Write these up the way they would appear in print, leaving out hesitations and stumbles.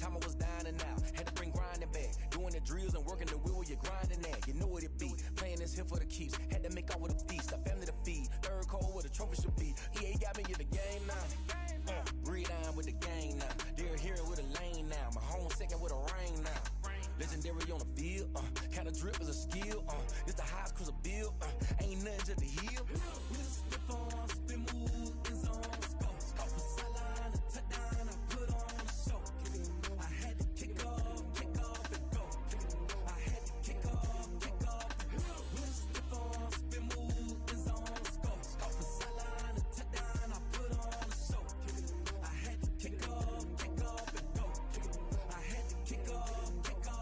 time I was dining out. Had to bring grinding back. Doing the drills and working the wheel where you're grinding at. You know what it be. Playing this here for the keeps. Had to make out with a feast. A family to feed. Third cold where the trophy should be. EA got me in the game now. Breed on with the gang now. They're here with a lane now. My home second with a rain now. Legendary on the field. Kinda drip is a skill. This the highest cruiser bill. Ain't nothing just to heal. We just slip on, spin move, in zone, scope. Scope for sideline, a touchdown, I put on a show. I had to kick off and go. I had to kick off and go. We just slip on, spin move, in zone, scope. Scope for sideline, a touchdown, I put on a show. I had to kick off and go. I had to kick off and go.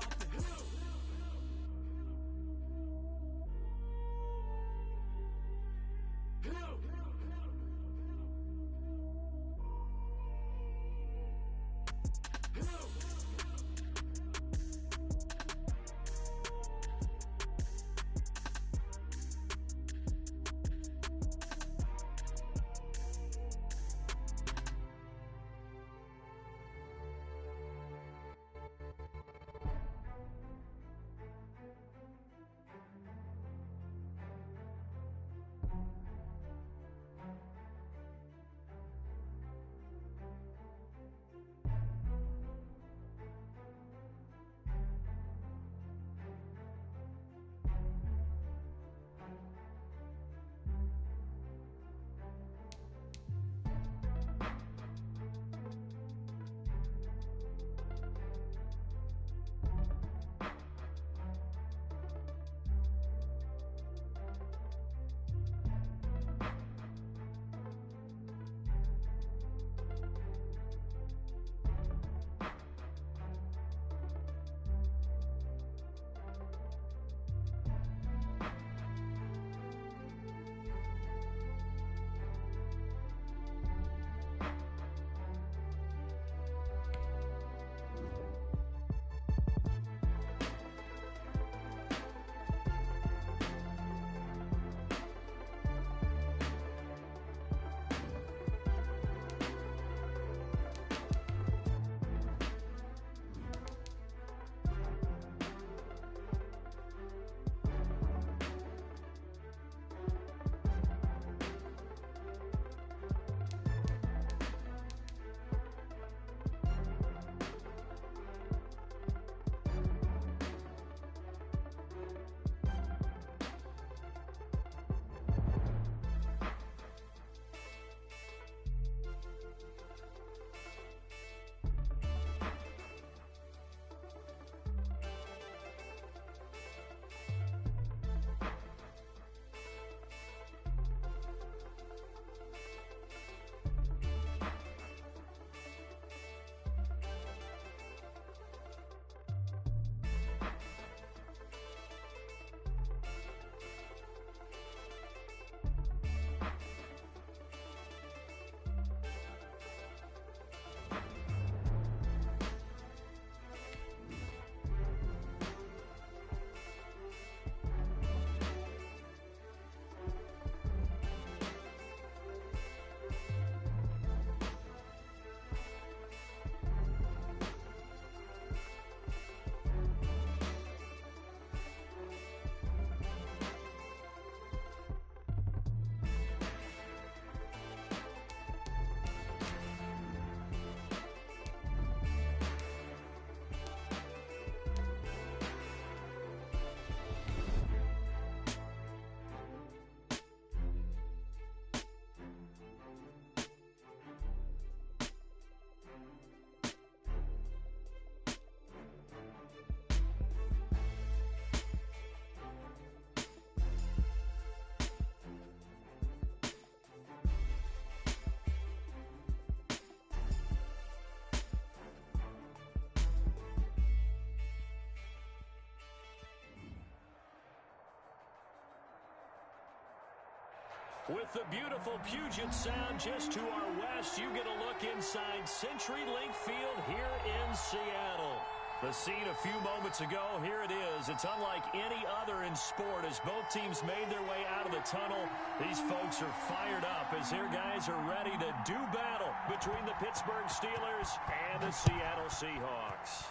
With the beautiful Puget Sound just to our west, you get a look inside CenturyLink Field here in Seattle. The scene a few moments ago, here it is. It's unlike any other in sport as both teams made their way out of the tunnel. These folks are fired up as their guys are ready to do battle between the Pittsburgh Steelers and the Seattle Seahawks.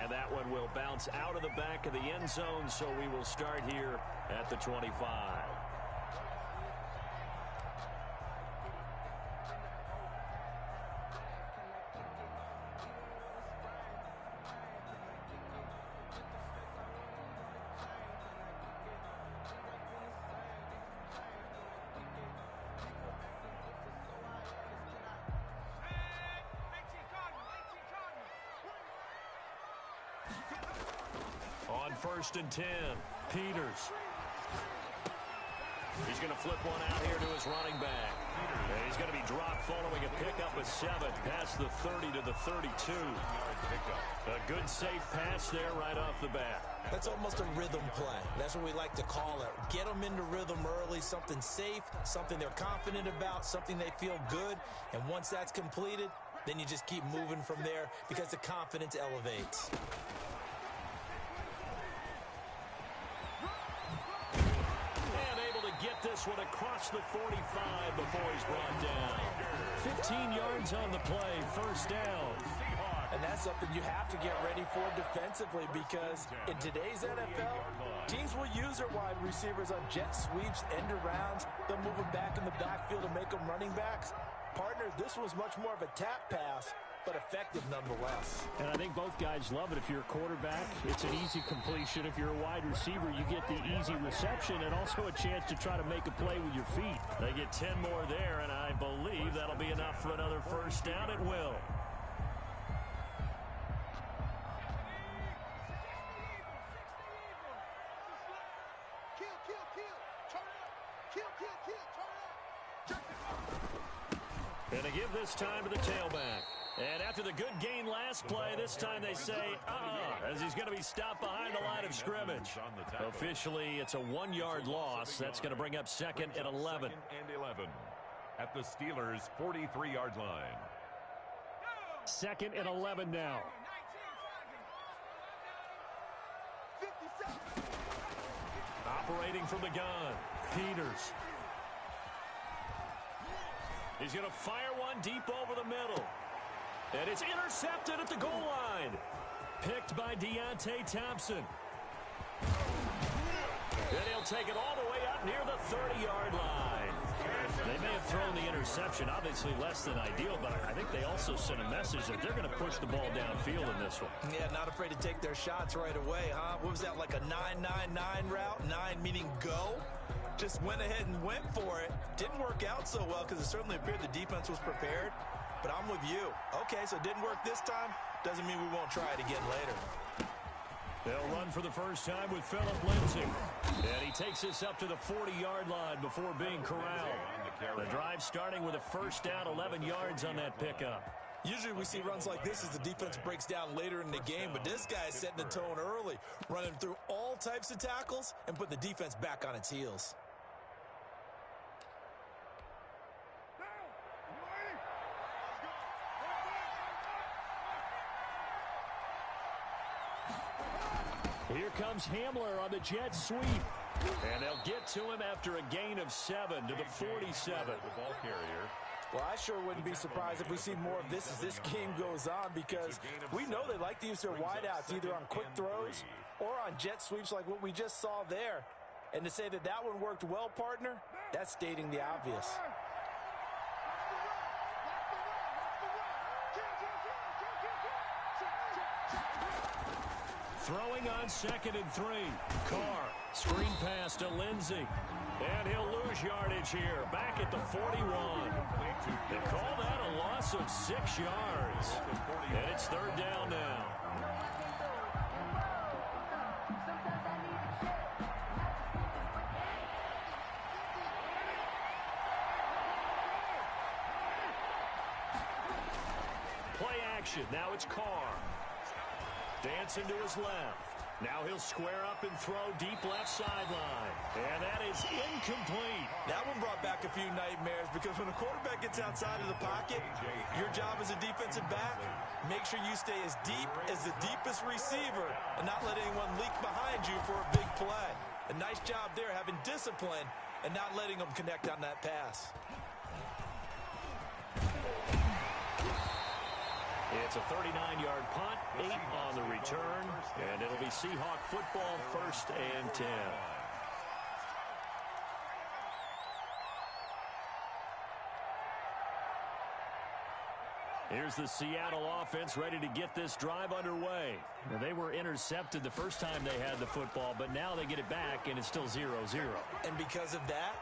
And that one will bounce out of the back of the end zone, so we will start here at the 25. On 1st and 10, Peters. He's going to flip one out here to his running back. And he's going to be dropped following a pickup of 7 past the 30 to the 32. A good safe pass there right off the bat. That's almost a rhythm play. That's what we like to call it. Get them into rhythm early, something safe, something they're confident about, something they feel good. And once that's completed, then you just keep moving from there because the confidence elevates. Get this one across the 45 before he's brought down. 15 yards on the play, first down. And that's something you have to get ready for defensively because in today's NFL, teams will use their wide receivers on jet sweeps, end arounds. They'll move them back in the backfield to make them running backs. Partner, this was much more of a tap pass, but effective nonetheless. And I think both guys love it. If you're a quarterback, it's an easy completion. If you're a wide receiver, you get the easy reception and also a chance to try to make a play with your feet. They get 10 more there, and I believe that'll be enough for another first down at will. And they give this time to the tailback. And after the good gain last play, this time they say, as he's going to be stopped behind the line of scrimmage. Officially, it's a 1-yard loss. That's going to bring up 2nd and 11. 2nd and 11 at the Steelers' 43-yard line. 2nd and 11 now. Operating from the gun, Peters. He's going to fire one deep over the middle. And it's intercepted at the goal line. Picked by Deontay Thompson. And he'll take it all the way up near the 30-yard line. They may have thrown the interception, obviously less than ideal, but I think they also sent a message that they're going to push the ball downfield in this one. Yeah, not afraid to take their shots right away, huh? What was that, like a 9-9-9 route? 9 meaning go? Just went ahead and went for it. Didn't work out so well because it certainly appeared the defense was prepared. But I'm with you. Okay, so it didn't work this time. Doesn't mean we won't try it again later. They'll run for the first time with Phillip Lindsay. And he takes this up to the 40-yard line before being corralled. The drive starting with a first down, 11 yards on that pickup. Usually we see runs like this as the defense breaks down later in the game, but this guy is setting the tone early, running through all types of tackles and putting the defense back on its heels. Here comes Hamler on the jet sweep. And they'll get to him after a gain of 7 to the 47. The ball carrier. Well, I sure wouldn't be surprised if we see more of this as this game goes on because we know they like to use their wideouts either on quick throws or on jet sweeps like what we just saw there. And to say that that one worked well, partner, that's stating the obvious. Throwing on 2nd and 3. Carr, screen pass to Lindsay. And he'll lose yardage here, back at the 41. They call that a loss of 6 yards. And it's 3rd down now. Play action, now it's Carr. Dancing to his left. Now he'll square up and throw deep left sideline. And that is incomplete. That one brought back a few nightmares because when a quarterback gets outside of the pocket, your job as a defensive back, make sure you stay as deep as the deepest receiver and not let anyone leak behind you for a big play. A nice job there having discipline and not letting them connect on that pass. It's a 39-yard punt, 8 on the return, and it'll be Seahawk football, 1st and 10. Here's the Seattle offense ready to get this drive underway. Now, they were intercepted the first time they had the football, but now they get it back, and it's still 0-0. And because of that,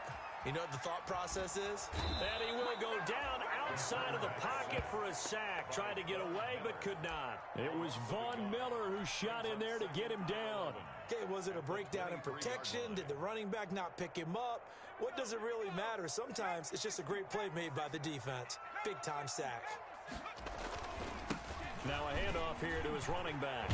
you know what the thought process is? And he will go down outside of the pocket for a sack. Tried to get away, but could not. It was Von Miller who shot in there to get him down. Okay, was it a breakdown in protection? Did the running back not pick him up? What does it really matter? Sometimes it's just a great play made by the defense. Big-time sack. Now a handoff here to his running back.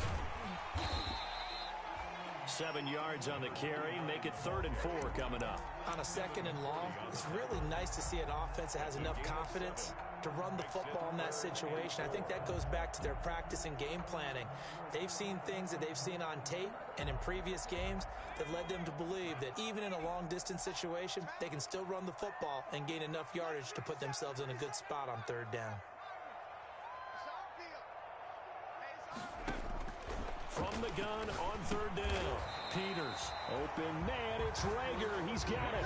7 yards on the carry. Make it 3rd and 4 coming up. On a 2nd and long, it's really nice to see an offense that has enough confidence to run the football in that situation. I think that goes back to their practice and game planning. They've seen things that they've seen on tape and in previous games that led them to believe that even in a long-distance situation, they can still run the football and gain enough yardage to put themselves in a good spot on 3rd down. From the gun on 3rd down. Peters. Open man. It's Rager. He's got it.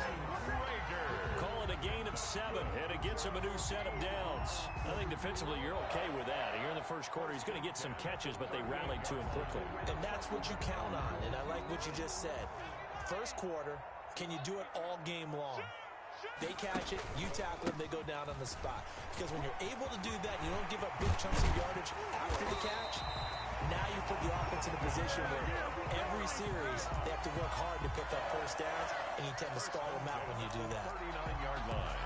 Call it a gain of 7. And it gets him a new set of downs. I think defensively you're okay with that. Here in the first quarter, he's going to get some catches, but they rallied to him quickly. And that's what you count on. And I like what you just said. First quarter, can you do it all game long? They catch it, you tackle them, they go down on the spot. Because when you're able to do that, you don't give up big chunks of yardage after the catch. Now you put the offense in a position where every series they have to work hard to pick up first downs, and you tend to stall them out when you do that. 39-yard line.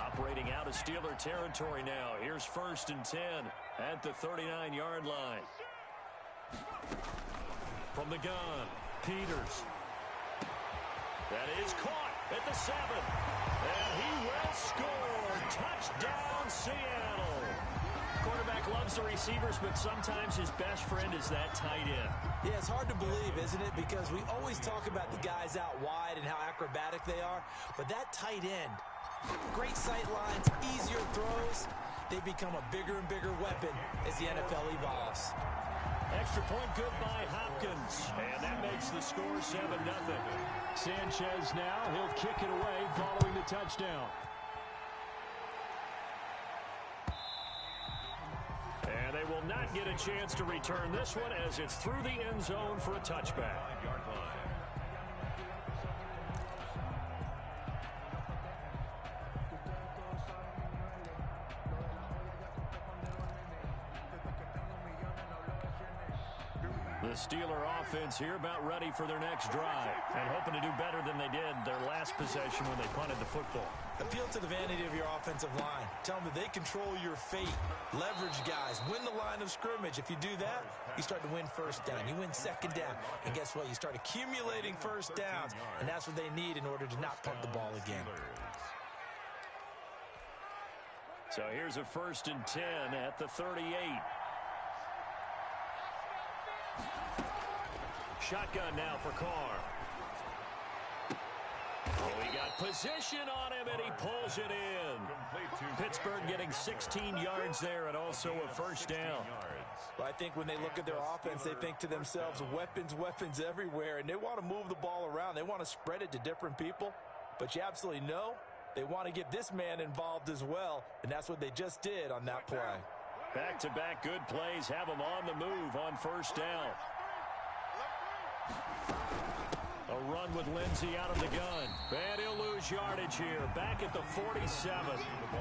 Operating out of Steeler territory now. Here's 1st and 10 at the 39-yard line. From the gun, Peters. That is caught at the 7. And he will score. Touchdown, Seattle. Quarterback loves the receivers, but sometimes his best friend is that tight end. Yeah, it's hard to believe, isn't it? Because we always talk about the guys out wide and how acrobatic they are. But that tight end, great sight lines, easier throws, they become a bigger and bigger weapon as the NFL evolves. Extra point good by Hopkins. And that makes the score 7-0. Sanchez now, he'll kick it away following the touchdown. And they will not get a chance to return this one as it's through the end zone for a touchback. The Steeler offense here about ready for their next drive and hoping to do better than they did their last possession when they punted the football. Appeal to the vanity of your offensive line. Tell them that they control your fate. Leverage guys. Win the line of scrimmage. If you do that, you start to win first down. You win second down. And guess what? You start accumulating first downs. And that's what they need in order to not punt the ball again. So here's a 1st and 10 at the 38. Shotgun now for Carr. Oh, he got position on him, and he pulls it in. Pittsburgh getting 16 yards there and also a first down. Well, I think when they look at their offense, they think to themselves, weapons everywhere, and they want to move the ball around. They want to spread it to different people, but you absolutely know they want to get this man involved as well, and that's what they just did on that play. Back-to-back good plays have them on the move on first down. A run with Lindsey out of the gun. And he'll lose yardage here. Back at the 47.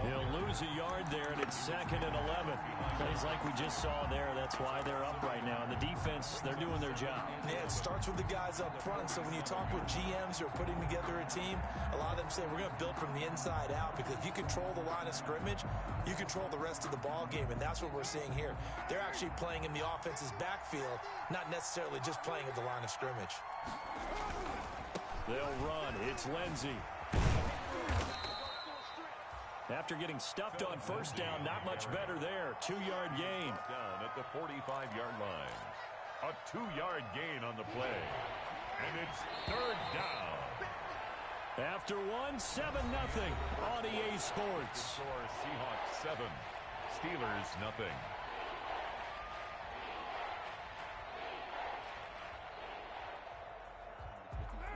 He'll lose a yard there, and it's 2nd and 11. Plays like we just saw there. That's why they're up right now. And the defense, they're doing their job. Yeah, it starts with the guys up front. So when you talk with GMs who are putting together a team, a lot of them say we're going to build from the inside out, because if you control the line of scrimmage, you control the rest of the ball game, and that's what we're seeing here. They're actually playing in the offense's backfield, not necessarily just playing at the line of scrimmage. They'll run. It's Lindsey. After getting stuffed on first down, not much better there. 2-yard gain. Down at the 45-yard line. A 2-yard gain on the play. And it's 3rd down. After 7-0 on EA Sports. Score Seahawks 7, Steelers nothing.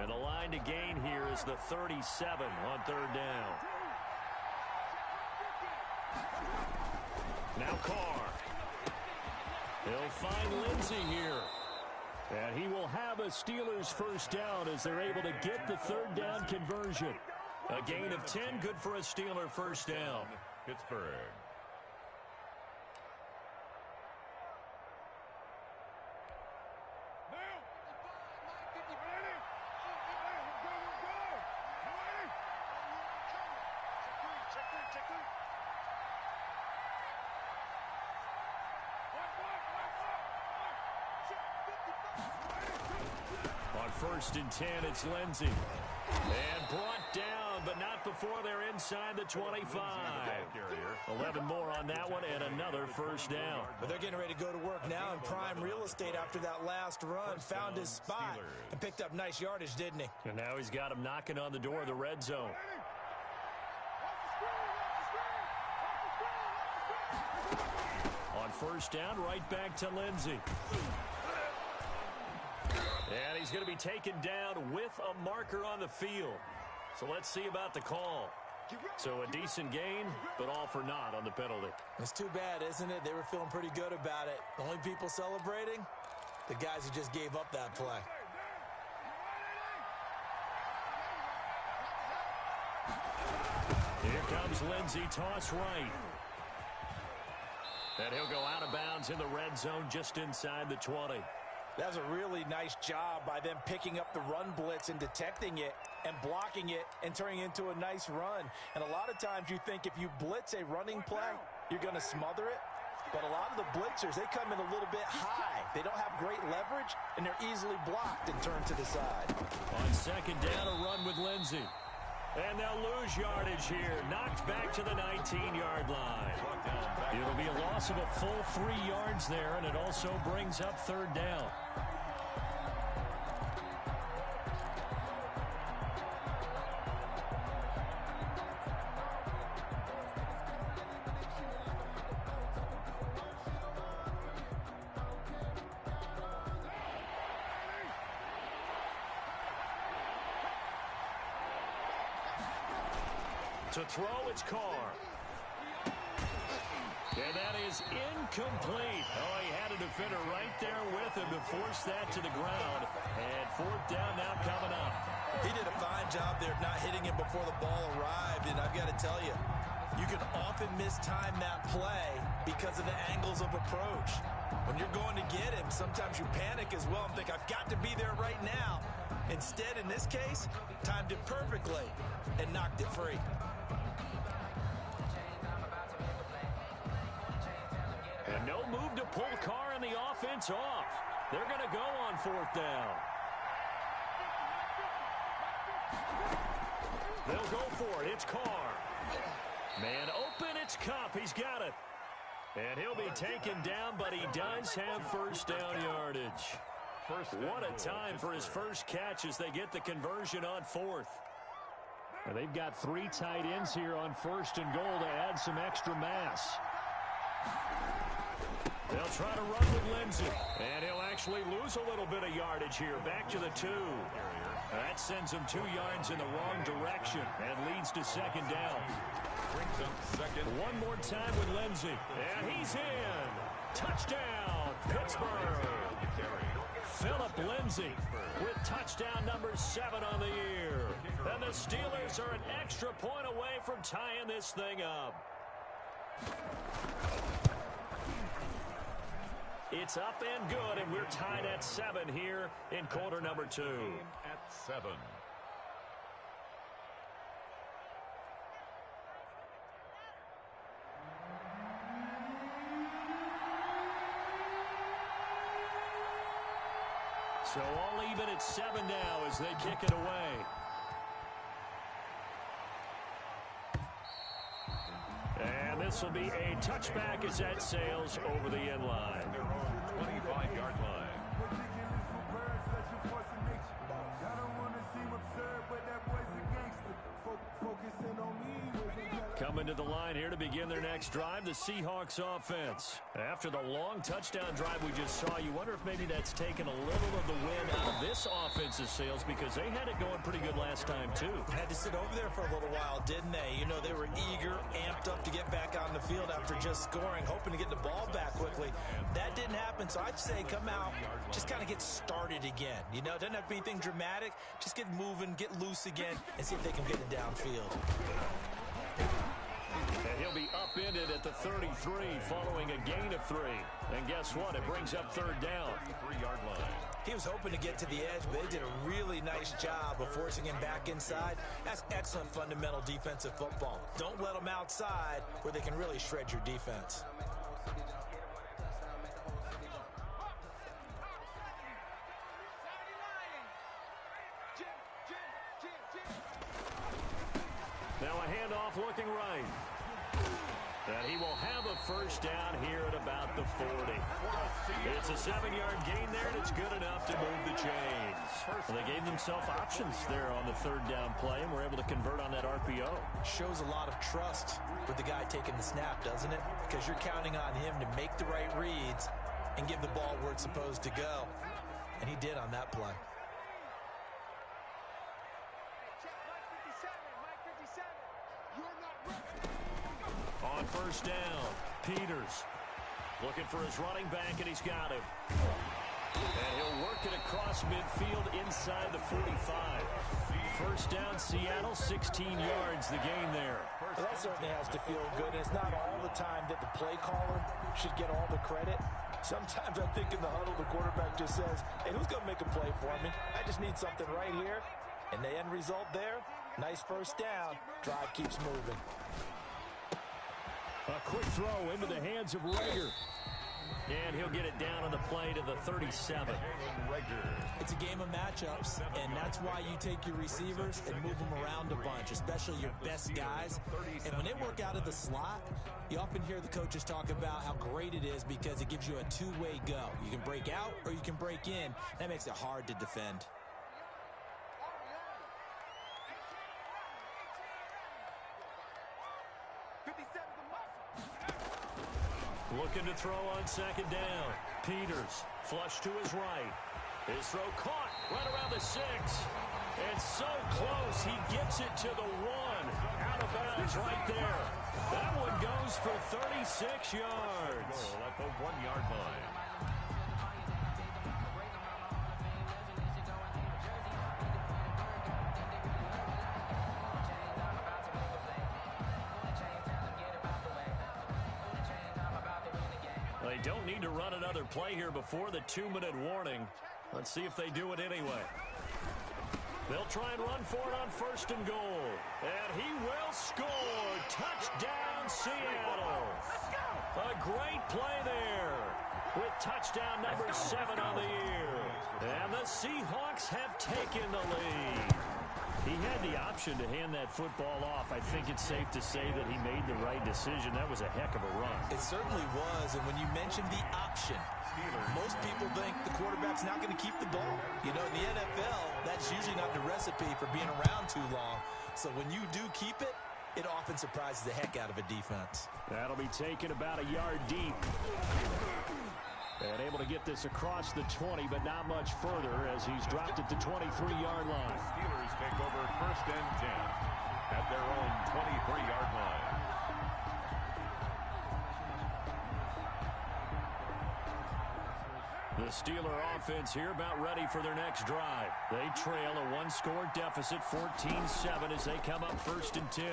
And the line to gain here is the 37 on 3rd down. Now Carr. He'll find Lindsey here. And he will have a Steelers first down as they're able to get the 3rd down conversion. A gain of 10, good for a Steeler first down. Pittsburgh. On 1st and 10, it's Lindsey. And brought down, but not before they're inside the 25. 11 more on that one, and another first down. But they're getting ready to go to work now in prime real estate after that last run. Found his spot and picked up nice yardage, didn't he? And now he's got him knocking on the door of the red zone. On 1st down, right back to Lindsey. And he's going to be taken down with a marker on the field. So let's see about the call. So a decent gain, but all for naught on the penalty. It's too bad, isn't it? They were feeling pretty good about it. The only people celebrating, the guys who just gave up that play. Here comes Lindsey, toss right. And he'll go out of bounds in the red zone just inside the 20. That was a really nice job by them picking up the run blitz and detecting it and blocking it and turning it into a nice run. And a lot of times you think if you blitz a running play, you're going to smother it. But a lot of the blitzers, they come in a little bit high. They don't have great leverage, and they're easily blocked and turned to the side. On 2nd down, a run with Lindsey. And they'll lose yardage here. Knocked back to the 19-yard line. It'll be a loss of a full 3 yards there, and it also brings up 3rd down. To throw, it's Carr. And that is incomplete. Oh, he had a defender right there with him to force that to the ground. And 4th down now coming up. He did a fine job there of not hitting him before the ball arrived. And I've got to tell you, you can often mistime that play because of the angles of approach. When you're going to get him, sometimes you panic as well and think, I've got to be there right now. Instead, in this case, timed it perfectly and knocked it free. And no move to pull Carr and the offense off. They're going to go on 4th down. They'll go for it. It's Carr. Man open, it's Cup. He's got it. And he'll be taken down, but he does have first down yardage. What a time for his first catch as they get the conversion on 4th. And they've got 3 tight ends here on 1st and goal to add some extra mass. They'll try to run with Lindsey. And he'll actually lose a little bit of yardage here. Back to the 2. That sends him 2 yards in the wrong direction and leads to 2nd down. Brings up 2nd. One more time with Lindsey. And he's in. Touchdown, Pittsburgh. Philip Lindsay with touchdown number 7 on the year. And the Steelers are an extra point away from tying this thing up. It's up and good, and we're tied at 7 here in quarter number 2. At 7. So all even at 7 now as they kick it away. And this will be a touchback as that sails over the end line. Their own 25-yard line. Coming to the line here to begin their next drive, the Seahawks offense. After the long touchdown drive we just saw, you wonder if maybe that's taken a little of the wind out of this offense's sails because they had it going pretty good last time too. Had to sit over there for a little while, didn't they? You know, they were eager, amped up to get back on the field after just scoring, hoping to get the ball back quickly. That didn't happen, so I'd say come out, just kind of get started again. You know, it doesn't have to be anything dramatic. Just get moving, get loose again, and see if they can get it downfield. And he'll be upended at the 33 following a gain of 3. And guess what? It brings up third down. 3-yard line. He was hoping to get to the edge, but they did a really nice job of forcing him back inside. That's excellent fundamental defensive football. Don't let them outside where they can really shred your defense. Now a handoff looking right. And he will have a first down here at about the 40. It's a 7-yard gain there, and it's good enough to move the chains. Well, they gave themselves options there on the third down play, and were able to convert on that RPO. Shows a lot of trust with the guy taking the snap, doesn't it? Because you're counting on him to make the right reads and give the ball where it's supposed to go. And he did on that play. On first down, Peters looking for his running back, and he's got him. And he'll work it across midfield inside the 45. First down, Seattle, 16 yards, the gain there. Well, that certainly has to feel good. It's not all the time that the play caller should get all the credit. Sometimes I think in the huddle, the quarterback just says, hey, who's going to make a play for me? I just need something right here. And the end result there, nice first down. Drive keeps moving. A quick throw into the hands of Rager. And he'll get it down on the play to the 37. It's a game of matchups, and that's why you take your receivers and move them around a bunch, especially your best guys. And when they work out of the slot, you often hear the coaches talk about how great it is because it gives you a two-way go. You can break out or you can break in. That makes it hard to defend. Looking to throw on second down. Peters, flush to his right. His throw caught right around the 6. And so close, he gets it to the 1. Out of bounds right there. That one goes for 36 yards. At the 1-yard line. They don't need to run another play here before the 2-minute warning. Let's see if they do it anyway. They'll try and run for it on first and goal. And he will score. Touchdown, Seattle. A great play there with touchdown number 7 on the year. And the Seahawks have taken the lead. He had the option to hand that football off. I think it's safe to say that he made the right decision. That was a heck of a run. It certainly was, and when you mentioned the option, most people think the quarterback's not going to keep the ball. You know, in the NFL, that's usually not the recipe for being around too long. So when you do keep it, it often surprises the heck out of a defense. That'll be taken about a yard deep. And able to get this across the 20, but not much further as he's dropped at the 23-yard line. Steelers take over first and 10 at their own 23-yard line. The Steeler offense here about ready for their next drive. They trail a one-score deficit, 14-7, as they come up 1st and 10.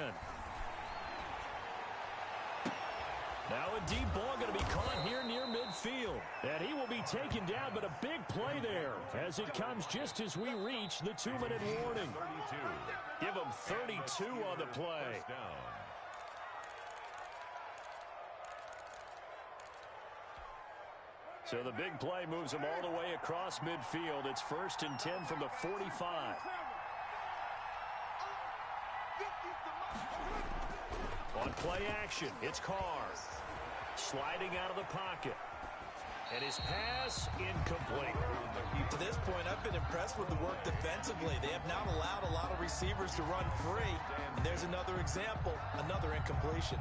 Now a deep ball going to be caught here near midfield. And he will be taken down, but a big play there as it comes just as we reach the 2-minute warning. 32. Give him 32 on the play. So the big play moves him all the way across midfield. It's 1st and 10 from the 45. On play action, it's Carr. Sliding out of the pocket. And his pass incomplete. To this point, I've been impressed with the work defensively. They have not allowed a lot of receivers to run free. And there's another example, another incompletion.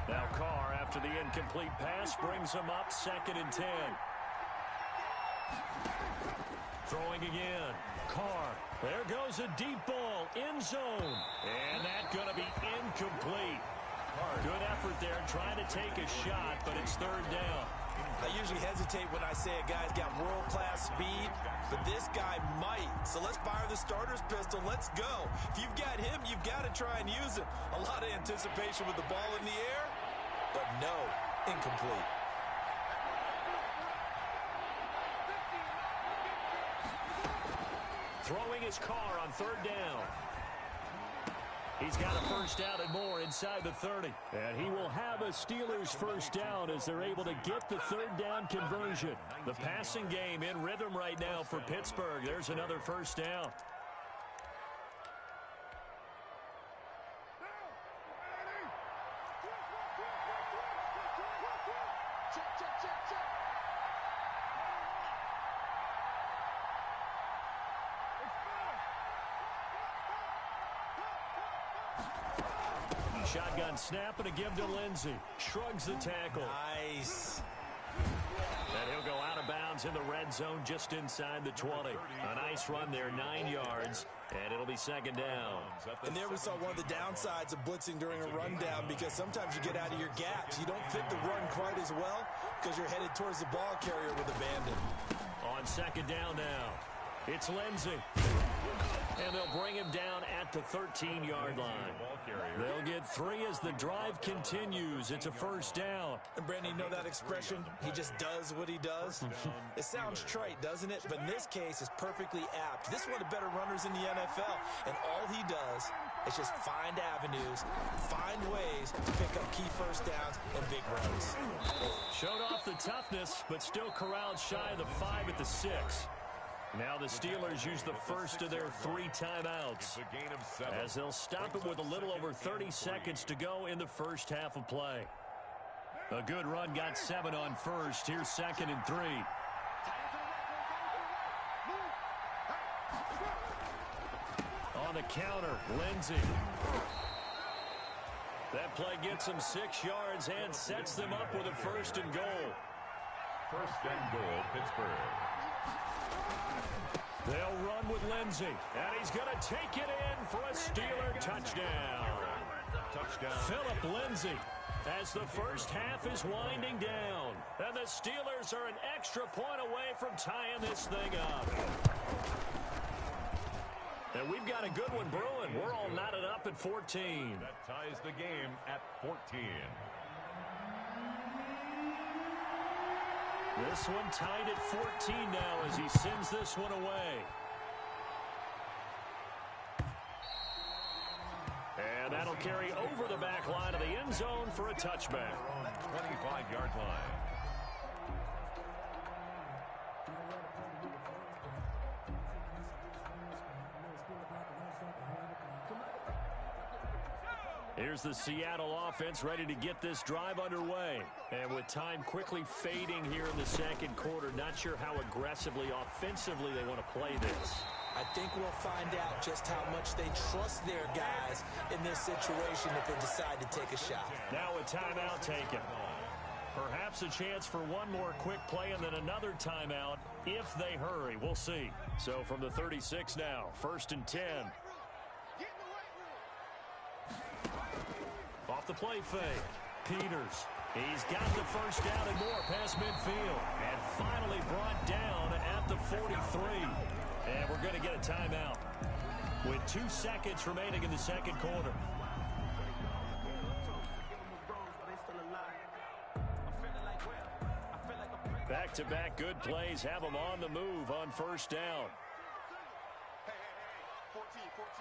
Now Carr, after the incomplete pass, brings him up 2nd and 10. Throwing again. Carr. There goes a deep ball. End zone. And that's going to be incomplete. Good effort there trying to take a shot, but it's 3rd down. I usually hesitate when I say a guy's got world-class speed, but this guy might. So let's fire the starter's pistol. Let's go. If you've got him, you've got to try and use him. A lot of anticipation with the ball in the air, but no, incomplete. Throwing his Carr on 3rd down. He's got a 1st down and more inside the 30. And he will have a Steelers 1st down as they're able to get the 3rd down conversion. The passing game in rhythm right now for Pittsburgh. There's another 1st down. Shotgun snap and a give to Lindsey. Shrugs the tackle. Nice. And he'll go out of bounds in the red zone just inside the 20. A nice run there, 9 yards, and it'll be 2nd down. And there we saw one of the downsides of blitzing during a rundown, because sometimes you get out of your gaps. You don't fit the run quite as well because you're headed towards the ball carrier with abandon. On 2nd down now, it's Lindsey. And they'll bring him down at the 13-yard line. They'll get 3 as the drive continues. It's a 1st down. And Brandon, you know that expression? He just does what he does? It sounds trite, doesn't it? But in this case, it's perfectly apt. This is one of the better runners in the NFL. And all he does is just find avenues, find ways to pick up key 1st downs and big runs. Showed off the toughness, but still corralled shy of the 5 at the 6. Now the Steelers use the 1st of their 3 timeouts as they'll stop it with a little over 30 seconds to go in the 1st half of play. A good run got 7 on 1st. Here's 2nd and 3. On the counter, Lindsey. That play gets them 6 yards and sets them up with a 1st and goal. 1st and goal, Pittsburgh. They'll run with Lindsey, and he's going to take it in for a Steeler touchdown. Philip Lindsey, as the 1st half is winding down. And the Steelers are an extra point away from tying this thing up. And we've got a good one brewing. We're all knotted up at 14. That ties the game at 14. This one tied at 14 now as he sends this one away. And that'll carry over the back line of the end zone for a touchback. 25-yard line. Here's the Seattle offense ready to get this drive underway. And with time quickly fading here in the 2nd quarter, not sure how aggressively, offensively they want to play this. I think we'll find out just how much they trust their guys in this situation if they decide to take a shot. Now a timeout taken. Perhaps a chance for one more quick play and then another timeout if they hurry. We'll see. So from the 36 now, 1st and 10. Off the play fake. Peters He's got the first down and more past midfield. And finally brought down at the 43. And we're going to get a timeout with 2 seconds remaining in the second quarter. Back-to-back good plays have them on the move on first down. Hey, 14,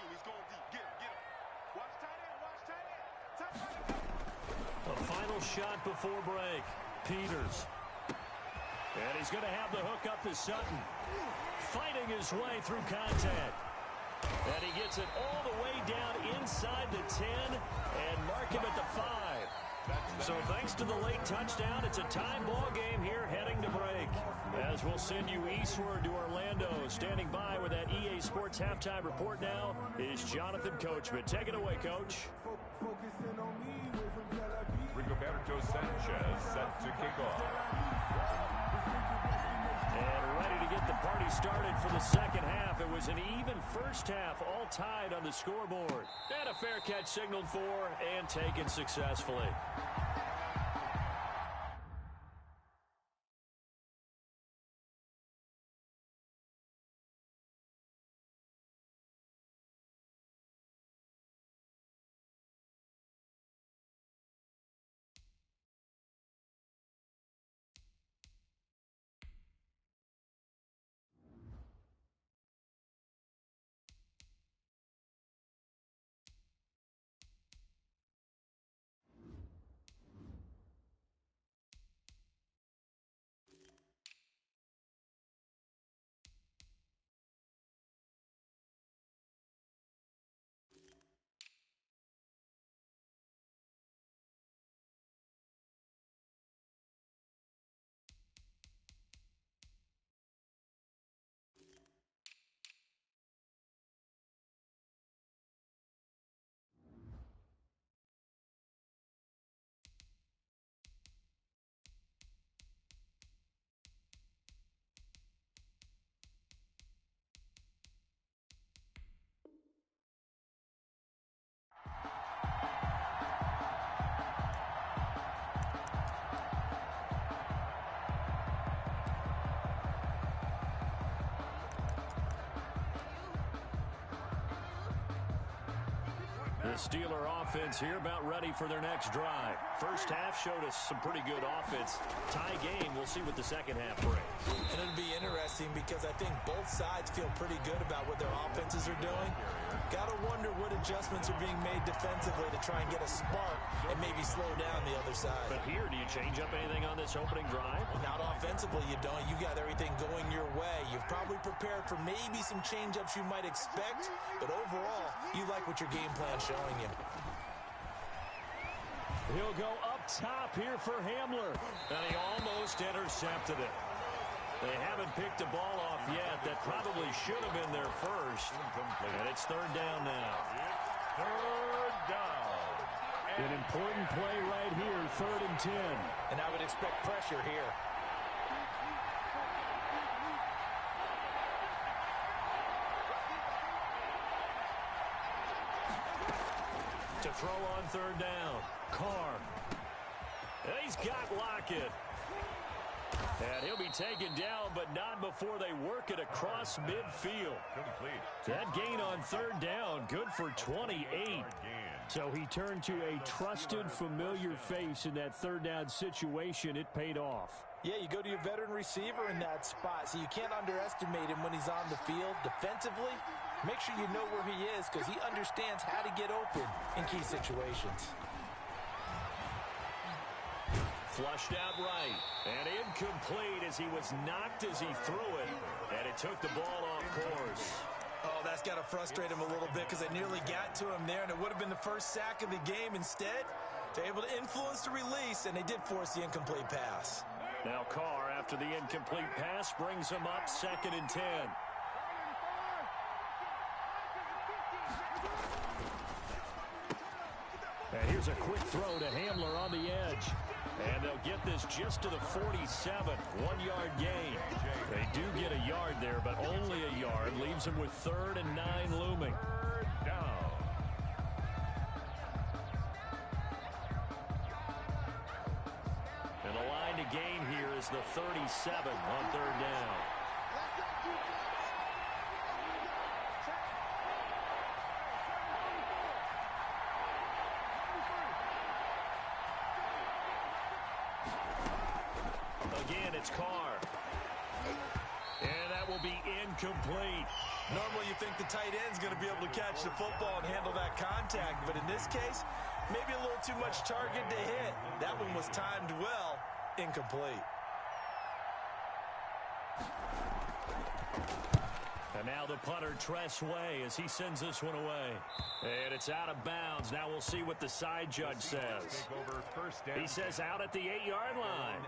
he's going deep. Get him. Watch tight end. The final shot before break. Peters. And he's going to have the hook up to Sutton. Fighting his way through contact. And he gets it all the way down inside the 10 and mark him at the 5. So thanks to the late touchdown, it's a tie ball game here heading to break. As we'll send you eastward to Orlando. Standing by with that EA Sports halftime report now is Jonathan Coachman. Take it away, Coach. Rigoberto Sanchez set to kick off. And ready to get the party started for the second half. It was an even first half, all tied on the scoreboard. And a fair catch signaled for and taken successfully. The Steeler offense here about ready for their next drive. First half showed us some pretty good offense. Tie game. We'll see what the second half brings. And it'll be interesting because I think both sides feel pretty good about what their offenses are doing. Got to wonder what adjustments are being made defensively to try and get a spark and maybe slow down the other side. But here, do you change up anything on this opening drive? Not offensively, you don't. You got everything going your way. You've probably prepared for maybe some change-ups you might expect, but overall, you like what your game plan's showing you. He'll go up top here for Hamler, and he almost intercepted it. They haven't picked the ball off yet. That probably should have been their first. And it's third down now. Third down. An important play right here, 3rd and 10. And I would expect pressure here. To throw on 3rd down. Carr. He's got Lockett. And he'll be taken down, but not before they work it across midfield. Complete. That gain on 3rd down, good for 28. So he turned to a trusted, familiar face in that 3rd down situation. It paid off. Yeah, you go to your veteran receiver in that spot, so you can't underestimate him when he's on the field. Defensively, make sure you know where he is because he understands how to get open in key situations. Flushed out right, and incomplete as he was knocked as he threw it, and it took the ball off course. Oh, that's got to frustrate him a little bit because they nearly got to him there, and it would have been the first sack of the game. Instead, they're able to influence the release, and they did force the incomplete pass. Now Carr, after the incomplete pass, brings him up 2nd and 10. And here's a quick throw to Hamler on the edge. And they'll get this just to the 47. 1-yard gain. They do get a yard there, but only a yard. Leaves them with 3rd and 9 looming. Third down. is the 37 on third down. Again, it's Carr. And that will be incomplete. Normally you think the tight end's going to be able to catch the football and handle that contact, but in this case, maybe a little too much target to hit. That one was timed well, incomplete. And now the punter, Tress Way, as he sends this one away. And it's out of bounds. Now we'll see what the side judge says. He says out at the 8-yard line.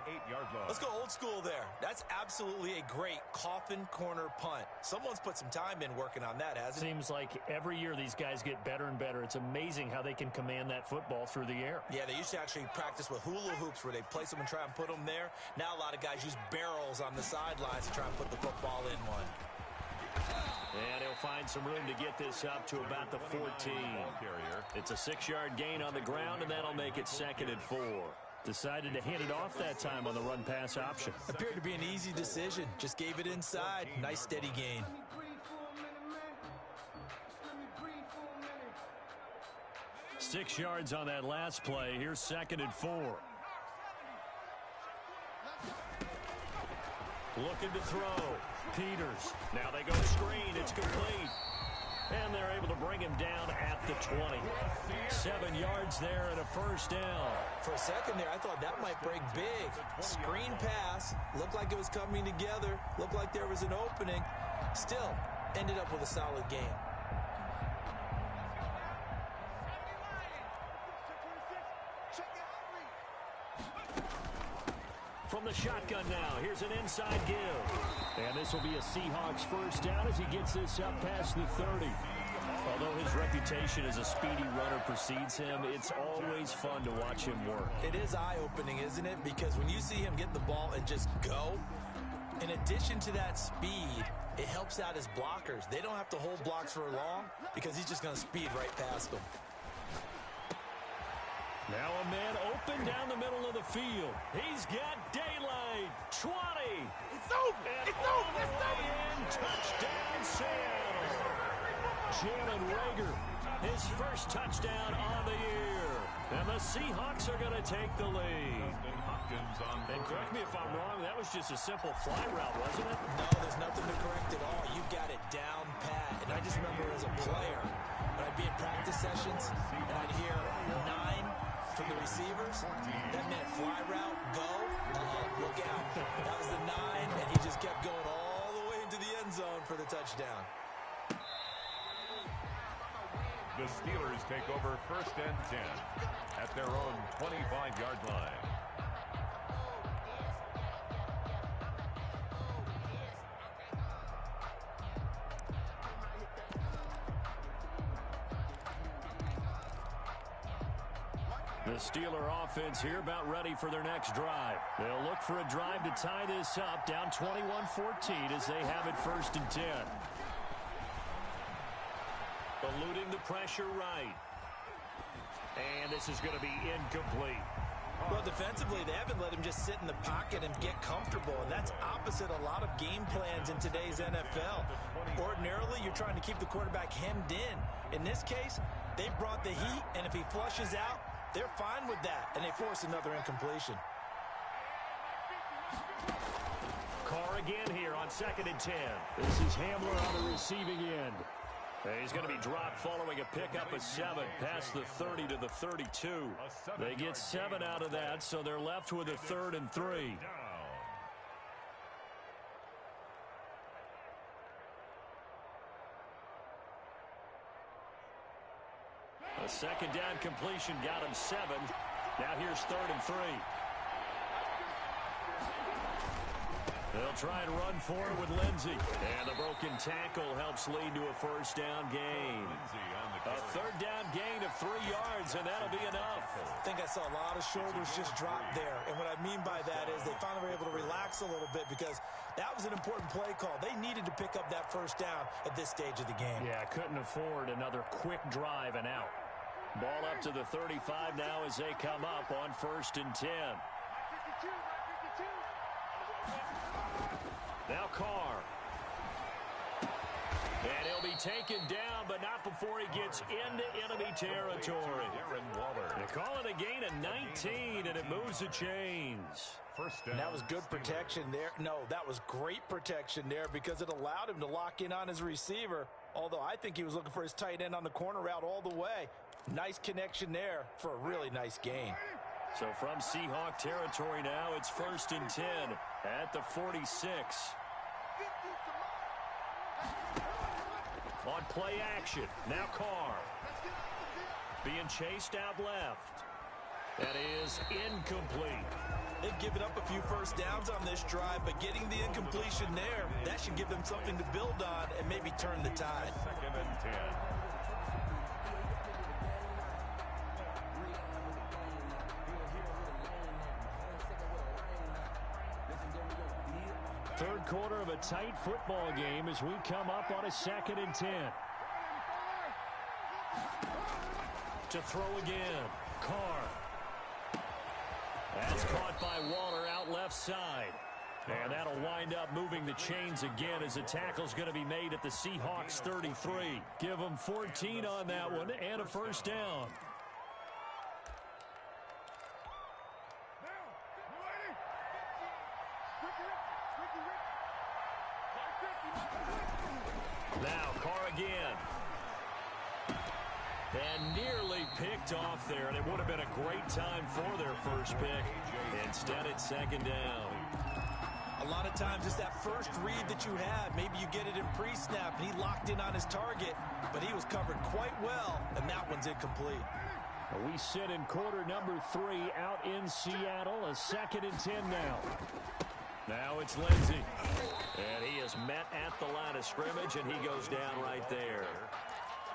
Let's go old school there. That's absolutely a great coffin corner punt. Someone's put some time in working on that, hasn't it? Seems like every year these guys get better and better. It's amazing how they can command that football through the air. Yeah, they used to actually practice with hula hoops where they place them and try and put them there. Now a lot of guys use barrels on the sidelines to try and put the football in one. And he'll find some room to get this up to about the 14. It's a 6-yard gain on the ground, and that'll make it 2nd and 4. Decided to hand it off that time on the run-pass option. Appeared to be an easy decision. Just gave it inside. Nice, steady gain. Six yards on that last play. Here's 2nd and 4. Looking to throw. Peters. Now they go screen. It's complete. And they're able to bring him down at the 20. 7 yards there and a first down. For a second there, I thought that might break big. Screen pass. Looked like it was coming together. Looked like there was an opening. Still, ended up with a solid game. From the shotgun now, here's an inside give. And this will be a Seahawks first down as he gets this up past the 30. Although his reputation as a speedy runner precedes him, it's always fun to watch him work. It is eye-opening, isn't it? Because when you see him get the ball and just go, in addition to that speed, it helps out his blockers. They don't have to hold blocks for long because he's just going to speed right past them. Now a man open down the middle of the field. He's got daylight. 20. It's over. And It's all over. the It's way over. in. Touchdown, Seattle. Jalen Reagor, his first touchdown on the year. And the Seahawks are going to take the lead. And correct me if I'm wrong, that was just a simple fly route, wasn't it? No, there's nothing to correct at all. You got it down pat. And I just remember as a player, when I'd be in practice sessions, and I'd hear 9 from the receivers, that meant fly route, go, look out. That was the 9, and he just kept going all the way into the end zone for the touchdown. The Steelers take over 1st and 10 at their own 25-yard line. The Steeler offense here about ready for their next drive. They'll look for a drive to tie this up, down 21-14 as they have it 1st and 10. Eluding the pressure right. And this is going to be incomplete. Well, defensively, they haven't let him just sit in the pocket and get comfortable, and that's opposite a lot of game plans in today's NFL. Ordinarily, you're trying to keep the quarterback hemmed in. In this case, they brought the heat, and if he flushes out, they're fine with that, and they force another incompletion. Carr again here on 2nd and 10. This is Hamler on the receiving end. He's going to be dropped following a pickup of 7 past the 30 to the 32. They get 7 out of that, so they're left with a 3rd and 3. A 2nd down completion got him 7. Now here's 3rd and 3. They'll try and run for it with Lindsey. And the broken tackle helps lead to a 1st down gain. A 3rd down gain of 3 yards, and that'll be enough. I think I saw a lot of shoulders just drop there. And what I mean by that is they finally were able to relax a little bit because that was an important play call. They needed to pick up that 1st down at this stage of the game. Yeah, couldn't afford another quick drive and out. Ball up to the 35 now as they come up on 1st and 10. Now Carr. And he'll be taken down, but not before he gets into enemy territory. They call it a gain of 19, and it moves the chains. First down. And that was good protection there. No, that was great protection there because it allowed him to lock in on his receiver, although I think he was looking for his tight end on the corner route all the way. Nice connection there for a really nice gain. So from Seahawk territory now, it's 1st and 10 at the 46. On play action, now Carr. Being chased out left. That is incomplete. They've given up a few first downs on this drive, but getting the incompletion there, that should give them something to build on and maybe turn the tide. 2nd and 10. Third quarter of a tight football game as we come up on a 2nd and 10. To throw again. Carr. That's caught by Waller out left side. And that'll wind up moving the chains again as the tackle's going to be made at the Seahawks 33. Give them 14 on that one and a first down. Now Carr again. And nearly picked off there, and it would have been a great time for their first pick. Instead, it's 2nd down. A lot of times it's that first read that you have. Maybe you get it in pre-snap, and he locked in on his target, but he was covered quite well, and that one's incomplete. We sit in quarter number 3 out in Seattle, a 2nd and 10 now. Now it's Lindsey. And he is met at the line of scrimmage, and he goes down right there.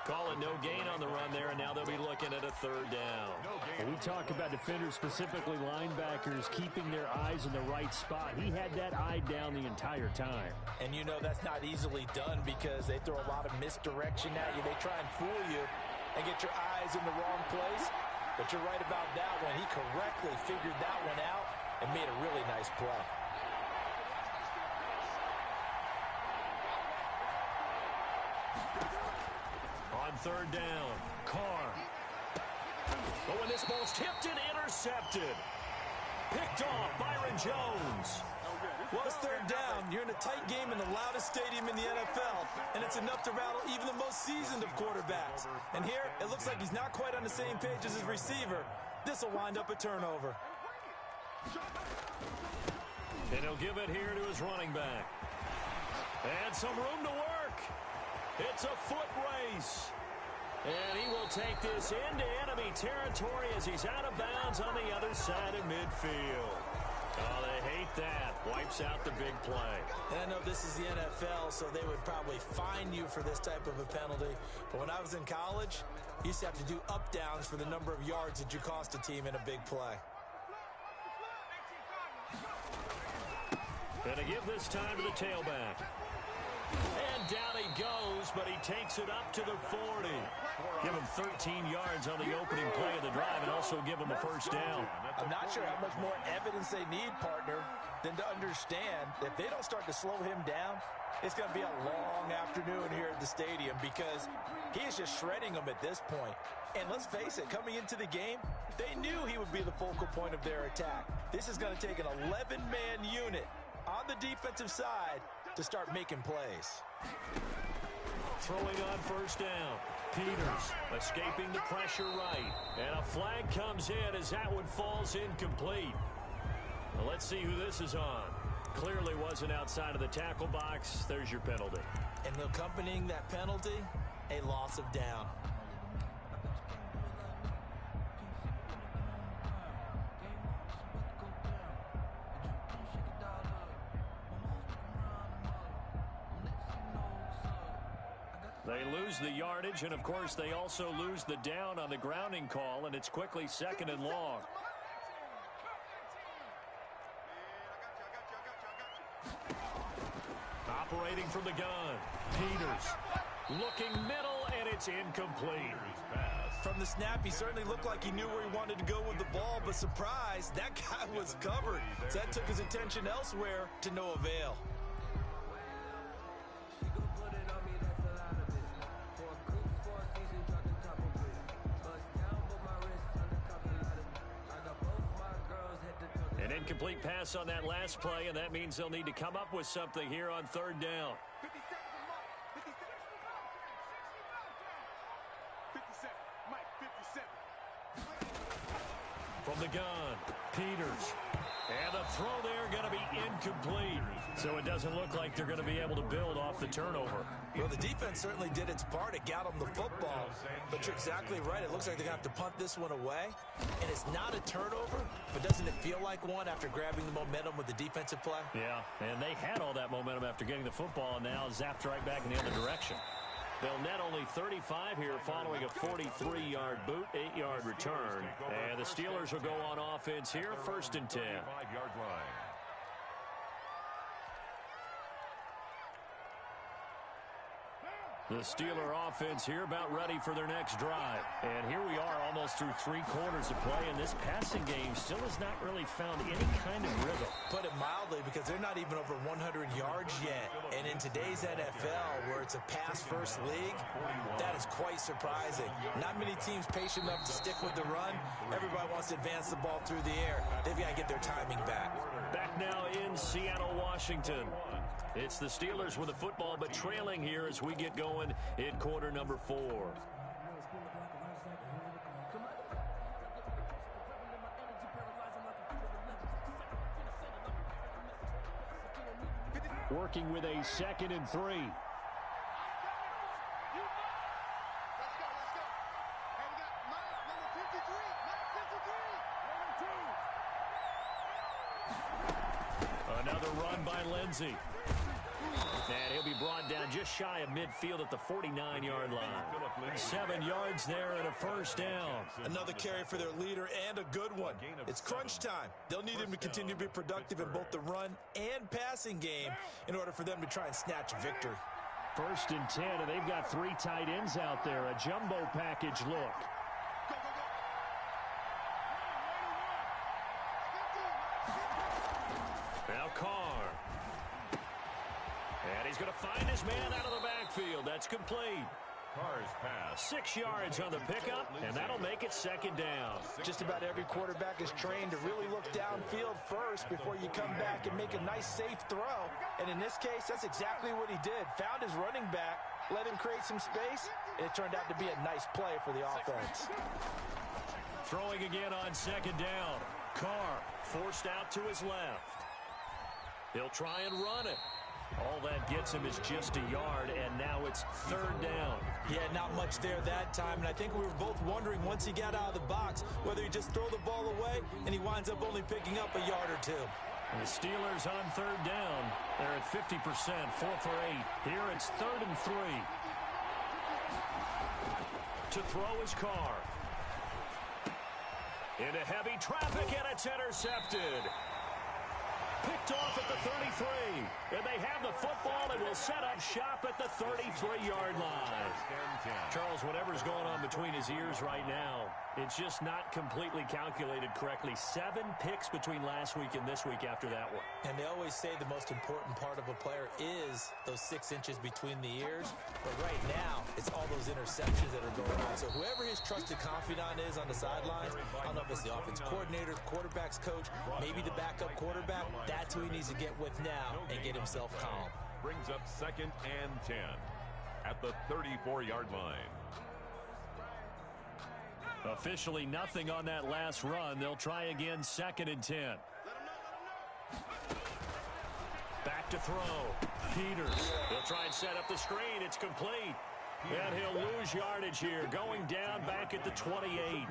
Calling no gain on the run there, and now they'll be looking at a 3rd down. When we talk about defenders, specifically linebackers, keeping their eyes in the right spot. He had that eye down the entire time. And you know that's not easily done because they throw a lot of misdirection at you. They try and fool you and get your eyes in the wrong place. But you're right about that one. He correctly figured that one out and made a really nice play. On 3rd down, Carr. But when this ball's tipped and intercepted. Picked off, Byron Jones. Well, it's 3rd down. You're in a tight game in the loudest stadium in the NFL, and it's enough to rattle even the most seasoned of quarterbacks. And here, it looks like he's not quite on the same page as his receiver. This will wind up a turnover. And he'll give it here to his running back. And some room to work. It's a foot race. And he will take this into enemy territory as he's out of bounds on the other side of midfield. Oh, they hate that. Wipes out the big play. And I know this is the NFL, so they would probably fine you for this type of a penalty. But when I was in college, you used to have to do up-downs for the number of yards that you cost a team in a big play. And to give this time to the tailback. And down he goes, but he takes it up to the 40. Give him 13 yards on the opening play of the drive and also give him a first down. I'm not sure how much more evidence they need, partner, than to understand that if they don't start to slow him down, it's going to be a long afternoon here at the stadium because he is just shredding them at this point. And let's face it, coming into the game, they knew he would be the focal point of their attack. This is going to take an 11-man unit on the defensive side to start making plays. Throwing on first down. Peters escaping the pressure right. And a flag comes in as that one falls incomplete. Well, let's see who this is on. Clearly wasn't outside of the tackle box. There's your penalty. And accompanying that penalty, a loss of down. They lose the yardage, and of course they also lose the down on the grounding call, and it's quickly 2nd and long. Operating from the gun. Peters looking middle, and it's incomplete. From the snap, he certainly looked like he knew where he wanted to go with the ball, but surprise, that guy was covered. So that took his attention elsewhere to no avail. incomplete pass on that last play, and that means they'll need to come up with something here on third down. 50 seconds, Mike. 57. From the gun, Peters. And the throw there going to be incomplete. So it doesn't look like they're going to be able to build off the turnover. Well, the defense certainly did its part. It got them the football. But you're exactly right. It looks like they're going to have to punt this one away. And it's not a turnover, but doesn't it feel like one after grabbing the momentum with the defensive play? Yeah, and they had all that momentum after getting the football, and now zapped right back in the other direction. They'll net only 35 here following a 43-yard boot, 8-yard return. And the Steelers will go on offense here, 1st and 10. 5-yard line. The Steeler offense here about ready for their next drive. And here we are almost through 3 quarters of play, and this passing game still has not really found any kind of rhythm. Put it mildly, because they're not even over 100 yards yet. And in today's NFL, where it's a pass-first league, that is quite surprising. Not many teams patient enough to stick with the run. Everybody wants to advance the ball through the air. They've got to get their timing back. Back now in Seattle, Washington. It's the Steelers with the football, but trailing here as we get going in quarter number 4. Working with a 2nd and 3. Let's go. Hey, we got Mike, number 53. Mike 53. Another run by Lindsey. And he'll be brought down just shy of midfield at the 49-yard line. 7 yards there and a 1st down. Another carry for their leader and a good one. It's crunch time. They'll need him to continue to be productive in both the run and passing game in order for them to try and snatch a victory. 1st and 10, and they've got 3 tight ends out there. A jumbo package look. Now Carr. And he's going to find his man out of the backfield. That's complete. Carr's pass. 6 yards on the pickup, and that'll make it 2nd down. Just about every quarterback is trained to really look downfield first before you come back and make a nice, safe throw. And in this case, that's exactly what he did. Found his running back, let him create some space, and it turned out to be a nice play for the offense. Throwing again on 2nd down. Carr forced out to his left. He'll try and run it. All that gets him is just a yard, and now it's 3rd down. Yeah, not much there that time, and I think we were both wondering once he got out of the box whether he'd just throw the ball away, and he winds up only picking up a yard or 2. And the Steelers on 3rd down. They're at 50%, 4 for 8. Here it's 3rd and 3. To throw his Carr. Into heavy traffic, and it's intercepted. Picked off at the 33. And they have the football and will set up shop at the 33-yard line. Charles, whatever's going on between his ears right now, it's just not completely calculated correctly. 7 picks between last week and this week after that one. And they always say the most important part of a player is those 6 inches between the ears. But right now, it's all those interceptions that are going on. So whoever his trusted confidant is on the sidelines, I don't know if it's the offense coordinator, the quarterback's coach, maybe the backup quarterback, that's who he needs to get with now and get himself calm. Brings up 2nd and 10 at the 34-yard line. Officially nothing on that last run. They'll try again, 2nd and 10. Back to throw. Peters. He'll try and set up the screen. It's complete. And he'll lose yardage here. Going down back at the 28.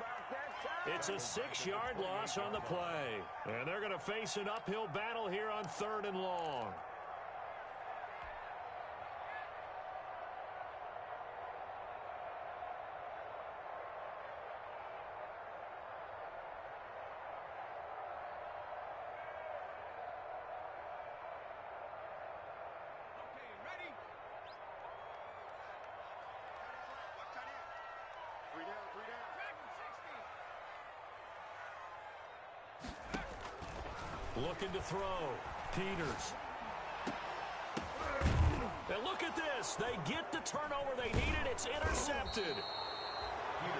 It's a 6-yard loss on the play. And they're going to face an uphill battle here on 3rd and long. Looking to throw. Peters. And look at this. They get the turnover they needed. It's intercepted.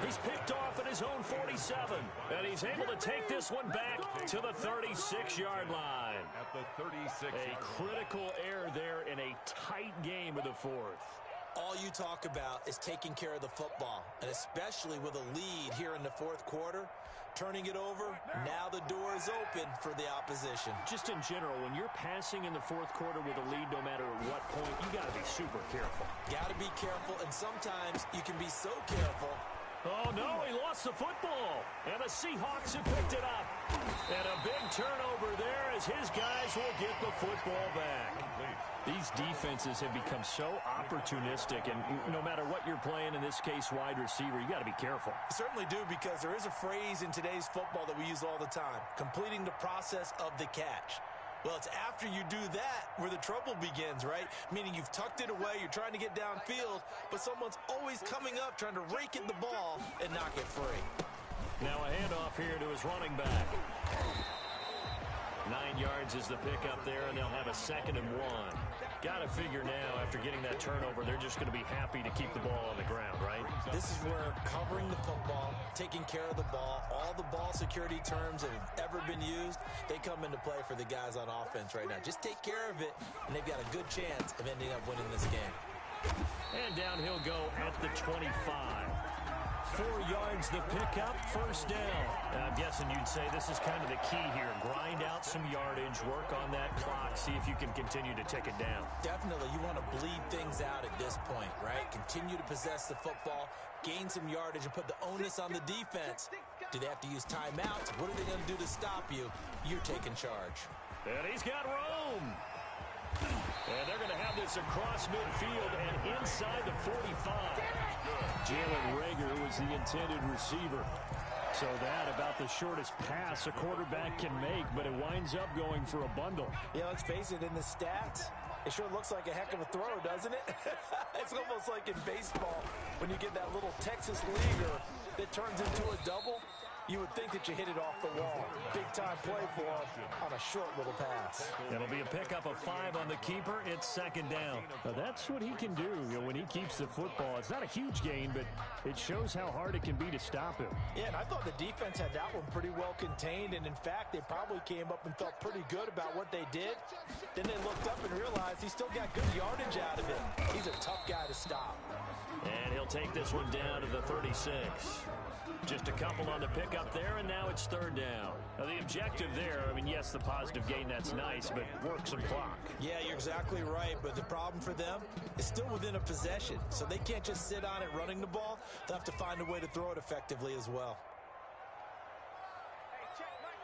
He's picked off at his own 47, and he's able to take this one back to the 36-yard line. At the 36. A critical error there in a tight game of the fourth. All you talk about is taking care of the football, and especially with a lead here in the fourth quarter, turning it over, now the door is open for the opposition. Just in general, when you're passing in the fourth quarter with a lead, no matter at what point, you got to be super careful. Got to be careful, and sometimes you can be so careful. Oh, no, he lost the football, and the Seahawks have picked it up. And a big turnover there as his guys will get the football back. These defenses have become so opportunistic, and no matter what you're playing, in this case, wide receiver, you got to be careful. You certainly do, because there is a phrase in today's football that we use all the time, completing the process of the catch. Well, it's after you do that where the trouble begins, right? Meaning you've tucked it away, you're trying to get downfield, but someone's always coming up trying to rake at the ball and knock it free. Now a handoff here to his running back. 9 yards is the pickup there, and they'll have a 2nd and 1. Got to figure now, after getting that turnover, they're just going to be happy to keep the ball on the ground, right? This is where covering the football, taking care of the ball, all the ball security terms that have ever been used, they come into play for the guys on offense right now. Just take care of it, and they've got a good chance of ending up winning this game. And down he'll go at the 25. 4 yards the pickup, 1st down. I'm guessing you'd say this is kind of the key here. Grind out some yardage, work on that clock, see if you can continue to tick it down. Definitely, you want to bleed things out at this point, right? Continue to possess the football, gain some yardage, and put the onus on the defense. Do they have to use timeouts? What are they going to do to stop you? You're taking charge. And he's got room. And they're going to have this across midfield and inside the 45. Jalen Reagor was the intended receiver. So that about the shortest pass a quarterback can make, but it winds up going for a bundle. Yeah, let's face it, in the stats, it sure looks like a heck of a throw, doesn't it? It's almost like in baseball when you get that little Texas leaguer that turns into a double. You would think that you hit it off the wall. Big-time play for him on a short little pass. It'll be a pickup of 5 on the keeper. It's 2nd down. Now that's what he can do, when he keeps the football. It's not a huge gain, but it shows how hard it can be to stop him. Yeah, and I thought the defense had that one pretty well contained, and in fact, they probably came up and felt pretty good about what they did. Then they looked up and realized he still got good yardage out of it. He's a tough guy to stop. And he'll take this one down to the 36. Just a couple on the pickup there, and now it's 3rd down. Now, the objective there, yes, the positive gain, that's nice, but work some clock. Yeah, you're exactly right, but the problem for them is still within a possession, so they can't just sit on it running the ball. They'll have to find a way to throw it effectively as well. Hey, check Mike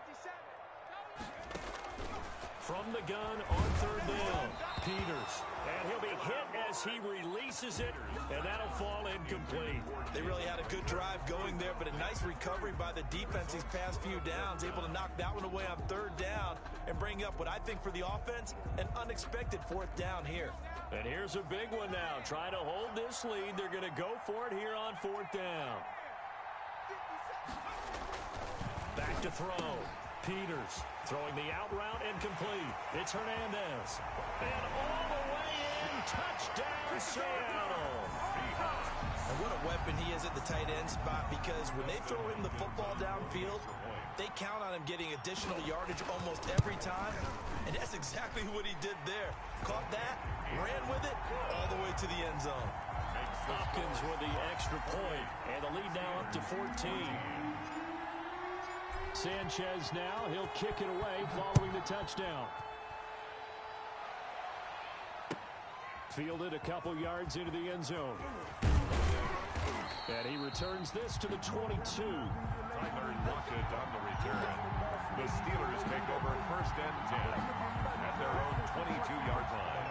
57. From the gun on 3rd down, Peters. And he'll be hit as he releases it, and that'll fall incomplete. They really had a good drive going there, but a nice recovery by the defense these past few downs, able to knock that one away on 3rd down and bring up what I think for the offense, an unexpected 4th down here. And here's a big one now. Trying to hold this lead. They're going to go for it here on 4th down. Back to throw. Peters throwing the out route incomplete. It's Hernandez. And all the way in, touchdown Seattle. And what a weapon he is at the tight end spot, because when they throw him the football downfield, they count on him getting additional yardage almost every time. And that's exactly what he did there. Caught that, ran with it, all the way to the end zone. Hopkins with the extra point, and the lead now up to 14. Sanchez now, he'll kick it away following the touchdown. Fielded a couple yards into the end zone. And he returns this to the 22. Tyler Lockett on the return. The Steelers take over 1st and 10 at their own 22-yard line.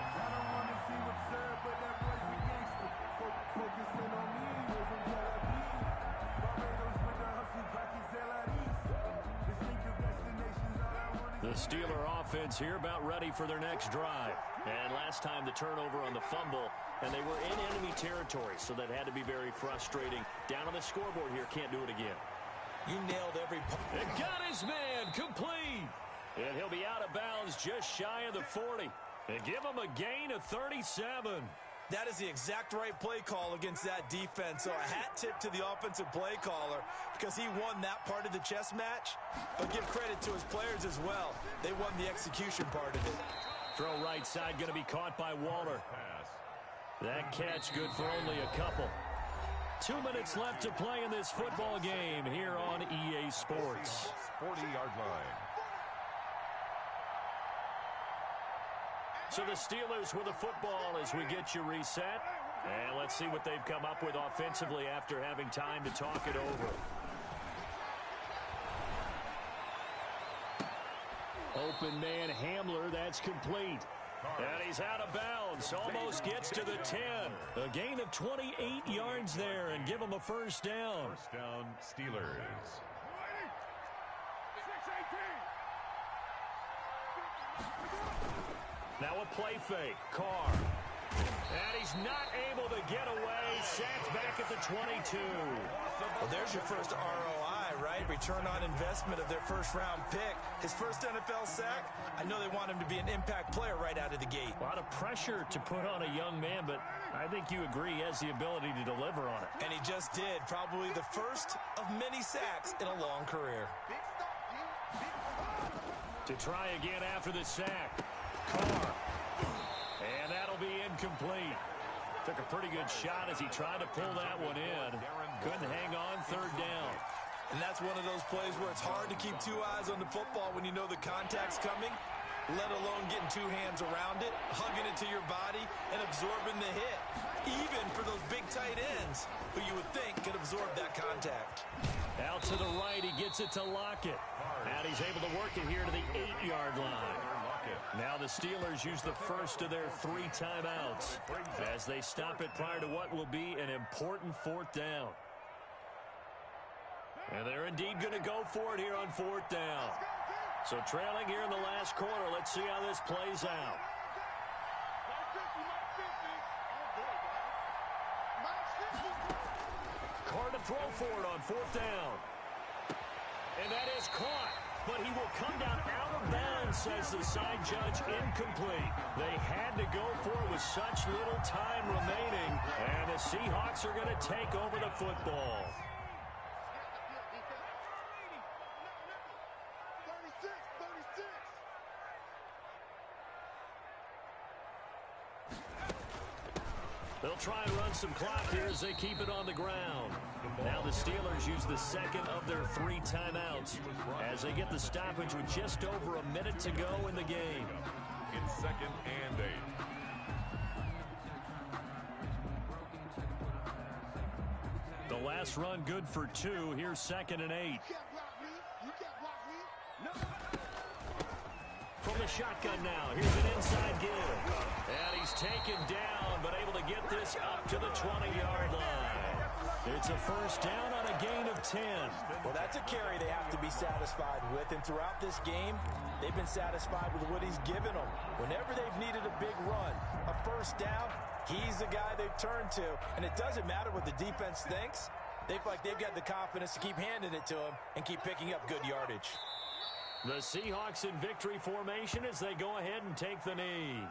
The Steeler offense here about ready for their next drive. And last time the turnover on the fumble, and they were in enemy territory, so that had to be very frustrating. Down on the scoreboard here, can't do it again. You nailed every And got his man complete. And he'll be out of bounds just shy of the 40. And give him a gain of 37. That is the exact right play call against that defense. So a hat tip to the offensive play caller because he won that part of the chess match. But give credit to his players as well. They won the execution part of it. Throw right side going to be caught by Waller. That catch good for only a couple. 2 minutes left to play in this football game here on EA Sports. 40-yard line. So the Steelers with the football as we get you reset. And let's see what they've come up with offensively after having time to talk it over. Open man Hamler, that's complete. And he's out of bounds, almost gets to the 10. A gain of 28 yards there and give him a first down. First down, Steelers. Now a play fake, Carr. And he's not able to get away. Sacked back at the 22. Well, there's your first ROI, right? Return on investment of their first-round pick. His first NFL sack, I know they want him to be an impact player right out of the gate. A lot of pressure to put on a young man, but I think you agree he has the ability to deliver on it. And he just did. Probably the first of many sacks in a long career. To try again after the sack. Carr. And that'll be incomplete. Took a pretty good shot as he tried to pull that one in. Couldn't hang on, third down. And that's one of those plays where it's hard to keep two eyes on the football when you know the contact's coming, let alone getting two hands around it, hugging it to your body, and absorbing the hit. Even for those big tight ends who you would think could absorb that contact. Out to the right, he gets it to Lockett. And he's able to work it here to the 8-yard line. Now the Steelers use the first of their 3 timeouts as they stop it prior to what will be an important fourth down. And they're indeed going to go for it here on fourth down. So trailing here in the last quarter, let's see how this plays out. Carr to throw for it on fourth down. And that is caught. But he will come down out of bounds, says the side judge, incomplete. They had to go for it with such little time remaining. And the Seahawks are going to take over the football. 36. They'll try and run some clock here as they keep it on the ground. Now the Steelers use the second of their 3 timeouts as they get the stoppage with just over a minute to go in the game. In 2nd and 8. The last run good for 2. Here's 2nd and 8. From the shotgun now. Here's an inside give. And he's taken down, but able to get this up to the 20-yard line. It's a first down on a gain of 10. Well, that's a carry they have to be satisfied with. And throughout this game, they've been satisfied with what he's given them. Whenever they've needed a big run, a first down, he's the guy they've turned to. And it doesn't matter what the defense thinks. They feel like they've got the confidence to keep handing it to him and keep picking up good yardage. The Seahawks in victory formation as they go ahead and take the knee.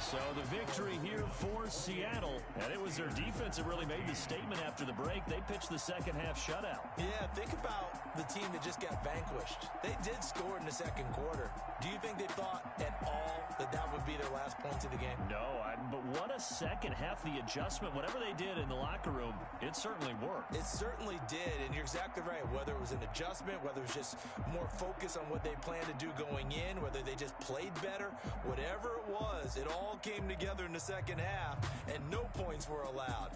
So the victory here for Seattle, and it was their defense that really made the statement after the break. They pitched the second half shutout. Yeah, think about the team that just got vanquished. They did score in the second quarter. Do you think they thought at all that that would be their last points of the game? No, but what a second half, the adjustment, whatever they did in the locker room, it certainly worked. It certainly did, and you're exactly right. Whether it was an adjustment, whether it was just more focus on what they planned to do going in, whether they just played better, whatever it was, it all came together in the second half, and no points were allowed.